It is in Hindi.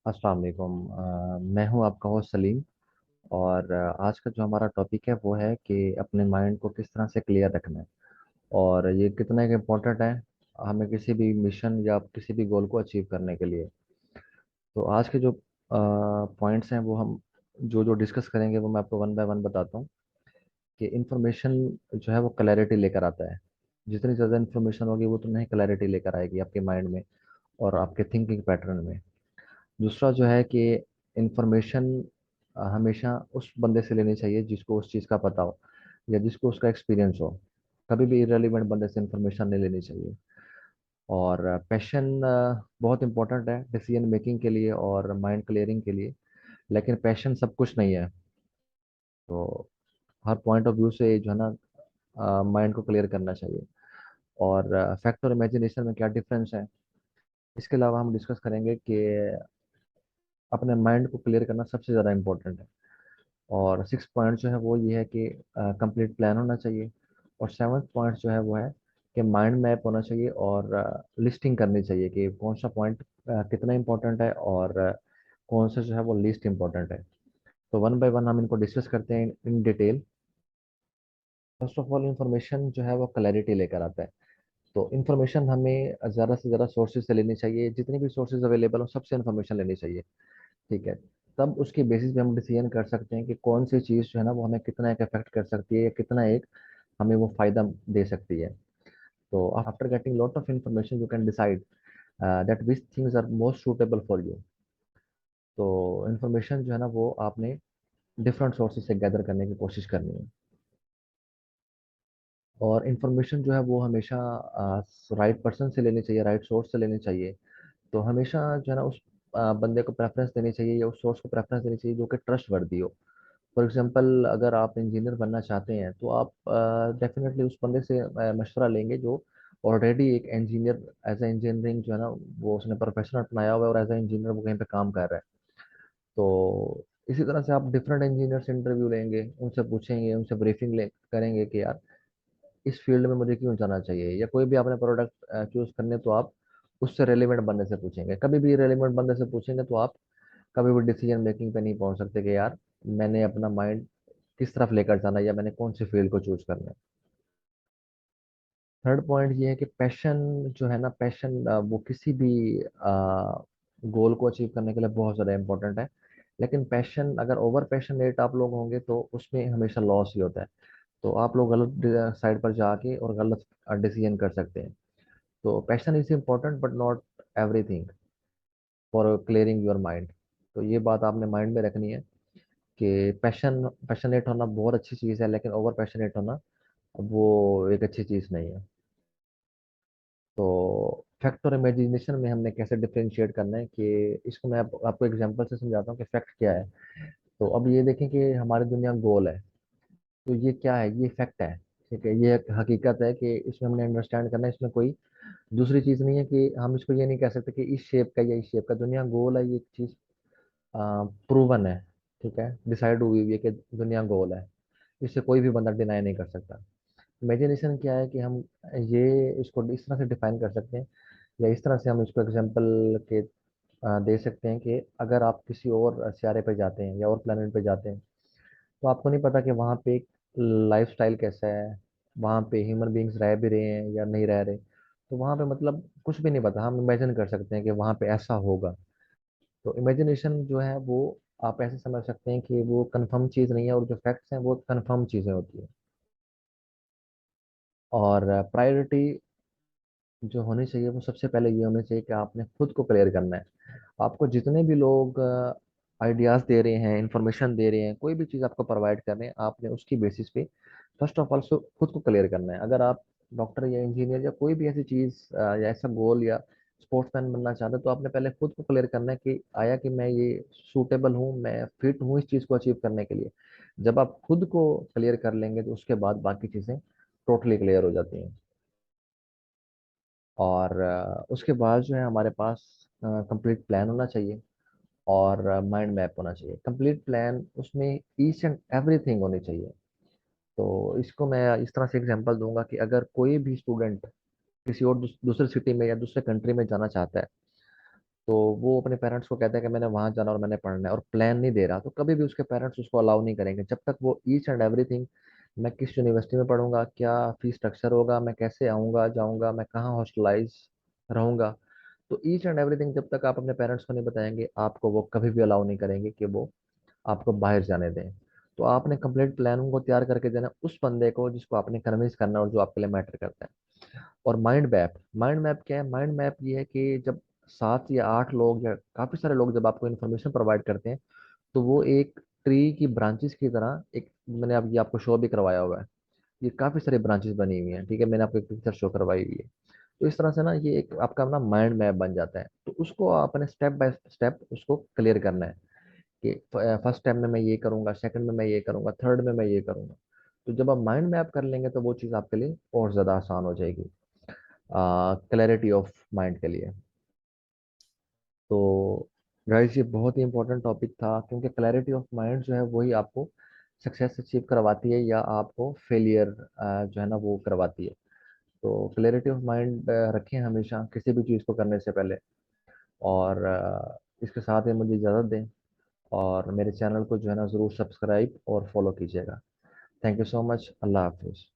अस्सलाम वालेकुम। मैं हूं आपका होस्ट सलीम। और आज का जो हमारा टॉपिक है वो है कि अपने माइंड को किस तरह से क्लियर रखना है और ये कितना एक इम्पोर्टेंट है हमें किसी भी मिशन या किसी भी गोल को अचीव करने के लिए। तो आज के जो पॉइंट्स हैं वो हम जो जो डिस्कस करेंगे वो मैं आपको वन बाय वन बताता हूँ कि इन्फॉर्मेशन जो है वो क्लैरिटी लेकर आता है। जितनी ज़्यादा इन्फॉर्मेशन होगी वो उतनी ही क्लैरिटी लेकर आएगी आपके माइंड में और आपके थिंकिंग पैटर्न में। दूसरा जो है कि इंफॉर्मेशन हमेशा उस बंदे से लेनी चाहिए जिसको उस चीज़ का पता हो या जिसको उसका एक्सपीरियंस हो। कभी भी इरेलीवेंट बंदे से इंफॉर्मेशन नहीं लेनी चाहिए। और पैशन बहुत इंपॉर्टेंट है डिसीजन मेकिंग के लिए और माइंड क्लियरिंग के लिए। लेकिन पैशन सब कुछ नहीं है। तो हर पॉइंट ऑफ व्यू से जो है ना माइंड को क्लियर करना चाहिए। और फैक्ट और इमेजिनेशन में क्या डिफरेंस है, इसके अलावा हम डिस्कस करेंगे कि अपने माइंड को क्लियर करना सबसे ज़्यादा इम्पोर्टेंट है। और सिक्स पॉइंट जो है वो ये है कि कंप्लीट प्लान होना चाहिए। और सेवन्थ पॉइंट जो है वो है कि माइंड मैप होना चाहिए और लिस्टिंग करनी चाहिए कि कौन सा पॉइंट कितना इंपॉर्टेंट है और कौन सा जो है वो लीस्ट इंपॉर्टेंट है। तो वन बाय वन हम इनको डिस्कस करते हैं in detail. First of all information जो है वो क्लैरिटी लेकर आता है। तो इन्फॉर्मेशन हमें ज़्यादा से ज़्यादा सोर्सेज से लेनी चाहिए, जितनी भी सोर्सेज अवेलेबल हो सबसे इन्फॉर्मेशन लेनी चाहिए। ठीक है। तब उसके बेसिस पे हम डिसीजन कर सकते हैं कि कौन सी चीज़ जो है ना वो हमें कितना एक अफेक्ट कर सकती है या कितना एक हमें वो फायदा दे सकती है। तो after getting lot of information you can decide that which things are most suitable for you. तो इन्फॉर्मेशन जो है ना वो आपने डिफरेंट सोर्सेज से गैदर करने की कोशिश करनी है। और इन्फॉर्मेशन जो है वो हमेशा राइट पर्सन से लेनी चाहिए, राइट सोर्स से लेनी चाहिए। तो हमेशा जो है ना उस बंदे को प्रेफरेंस देनी चाहिए या उस सोर्स को प्रेफरेंस देनी चाहिए जो कि ट्रस्ट वर्दी हो। फॉर एग्जाम्पल अगर आप इंजीनियर बनना चाहते हैं तो आप डेफिनेटली उस बंदे से मशवरा लेंगे जो ऑलरेडी एक इंजीनियर एज ए इंजीनियरिंग जो है ना वो उसने प्रोफेशन अपनाया हुआ है और एज ए इंजीनियर वो कहीं पे काम कर रहा है। तो इसी तरह से आप डिफरेंट इंजीनियर से इंटरव्यू लेंगे, उनसे पूछेंगे, उनसे ब्रीफिंग ले करेंगे कि यार इस फील्ड में मुझे क्यों जाना चाहिए, या कोई भी आपने प्रोडक्ट चूज करने तो आप उससे रेलिवेंट बंदे से पूछेंगे। कभी भी रेलिवेंट बंदे से पूछेंगे तो आप कभी भी डिसीजन मेकिंग पे नहीं पहुंच सकते कि यार मैंने अपना माइंड किस तरफ लेकर जाना है या मैंने कौन सी फील्ड को चूज करना है। थर्ड पॉइंट ये है कि पैशन जो है ना, पैशन वो किसी भी गोल को अचीव करने के लिए बहुत ज़्यादा इंपॉर्टेंट है। लेकिन पैशन अगर ओवर पैशनेट आप लोग होंगे तो उसमें हमेशा लॉस ही होता है। तो आप लोग गलत साइड पर जाके और गलत डिसीजन कर सकते हैं। तो passion is important but not everything for clearing your mind. तो ये बात आपने माइंड में रखनी है कि पैशनेट होना बहुत अच्छी चीज़ है, लेकिन ओवर पैशनेट होना वो एक अच्छी चीज़ नहीं है। तो फैक्ट और इमेजिनेशन में हमने कैसे डिफरेंशिएट करना है कि इसको मैं आपको एग्जांपल से समझाता हूँ कि फैक्ट क्या है। तो अब ये देखें कि हमारी दुनिया गोल है। तो ये क्या है, ये फैक्ट है। ठीक है, ये एक हकीकत है कि इसमें हमने अंडरस्टैंड करना है। इसमें कोई दूसरी चीज़ नहीं है कि हम इसको ये नहीं कह सकते कि इस शेप का या इस शेप का। दुनिया गोल है, ये चीज़ प्रूवन है। ठीक है, डिसाइड हुई हुई है कि दुनिया गोल है। इससे कोई भी बंदा डिनाई नहीं कर सकता। इमेजिनेशन क्या है कि हम ये इसको इस तरह से डिफाइन कर सकते हैं या इस तरह से हम इसको एग्जांपल के दे सकते हैं कि अगर आप किसी और सितारे पे जाते हैं या और प्लेनेट पे जाते हैं तो आपको नहीं पता कि वहाँ पे लाइफ स्टाइल कैसा है, वहाँ पे ह्यूमन बींग्स रह भी रहे हैं या नहीं रह रहे। तो वहाँ पे मतलब कुछ भी नहीं पता, हम इमेजिन कर सकते हैं कि वहाँ पे ऐसा होगा। तो इमेजिनेशन जो है वो आप ऐसे समझ सकते हैं कि वो कंफर्म चीज़ नहीं है और जो फैक्ट्स हैं वो कंफर्म चीज़ें होती हैं। और प्रायोरिटी जो होनी चाहिए वो सबसे पहले ये होनी चाहिए कि आपने खुद को क्लियर करना है। आपको जितने भी लोग आइडियाज दे रहे हैं, इंफॉर्मेशन दे रहे हैं, कोई भी चीज़ आपको प्रोवाइड कर रहे हैं, आपने उसकी बेसिस पे फर्स्ट ऑफ ऑल खुद को क्लियर करना है। अगर आप डॉक्टर या इंजीनियर या कोई भी ऐसी चीज़ या ऐसा गोल या स्पोर्ट्समैन बनना चाहते हैं तो आपने पहले खुद को क्लियर करना है कि आया कि मैं ये सूटेबल हूँ, मैं फिट हूँ इस चीज़ को अचीव करने के लिए। जब आप खुद को क्लियर कर लेंगे तो उसके बाद बाकी चीज़ें टोटली क्लियर हो जाती हैं। और उसके बाद जो है हमारे पास कंप्लीट प्लान होना चाहिए और माइंड मैप होना चाहिए। कंप्लीट प्लान उसमें ईच एंड एवरीथिंग होनी चाहिए। तो इसको मैं इस तरह से एग्जांपल दूंगा कि अगर कोई भी स्टूडेंट किसी और दूसरे सिटी में या दूसरे कंट्री में जाना चाहता है तो वो अपने पेरेंट्स को कहता है कि मैंने वहां जाना और मैंने पढ़ना है, और प्लान नहीं दे रहा, तो कभी भी उसके पेरेंट्स उसको अलाउ नहीं करेंगे जब तक वो ईच एंड एवरीथिंग, मैं किस यूनिवर्सिटी में पढ़ूंगा, क्या फीस स्ट्रक्चर होगा, मैं कैसे आऊंगा जाऊंगा, मैं कहाँ हॉस्टलाइज रहूंगा, तो ईच एंड एवरीथिंग जब तक आप अपने पेरेंट्स को नहीं बताएंगे, आपको वो कभी भी अलाउ नहीं करेंगे कि वो आपको बाहर जाने दें। तो आपने कंप्लीट प्लान को तैयार करके देना उस बंदे को जिसको आपने कन्विंस करना और जो आपके लिए मैटर करता है। और माइंड मैप क्या है? माइंड मैप ये है कि जब 7 या 8 लोग या काफी सारे लोग जब आपको इन्फॉर्मेशन प्रोवाइड करते हैं, तो वो एक ट्री की ब्रांचेस की तरह, एक मैंने अब ये आपको शो भी करवाया हुआ है, ये काफी सारी ब्रांचेस बनी हुई हैं, ठीक है, मैंने आपको एक पिक्चर शो करवाई हुई है। तो इस तरह से ना ये एक आपका ना माइंड मैप बन जाता है, तो उसको आपने स्टेप बाय स्टेप उसको क्लियर करना है कि फर्स्ट टाइम में मैं ये करूंगा, सेकंड में मैं ये करूंगा, थर्ड में मैं ये करूंगा। तो जब आप माइंड मैप कर लेंगे तो वो चीज़ आपके लिए और ज़्यादा आसान हो जाएगी, क्लैरिटी ऑफ माइंड के लिए। तो गाइस ये बहुत ही इंपॉर्टेंट टॉपिक था, क्योंकि क्लैरिटी ऑफ माइंड जो है वही आपको सक्सेस अचीव करवाती है या आपको फेलियर जो है ना वो करवाती है। तो क्लैरिटी ऑफ माइंड रखें हमेशा किसी भी चीज़ को करने से पहले। और इसके साथ ही मुझे इजाज़त दें, और मेरे चैनल को जो है ना ज़रूर सब्सक्राइब और फॉलो कीजिएगा। Thank you so much. अल्लाह हाफिज़।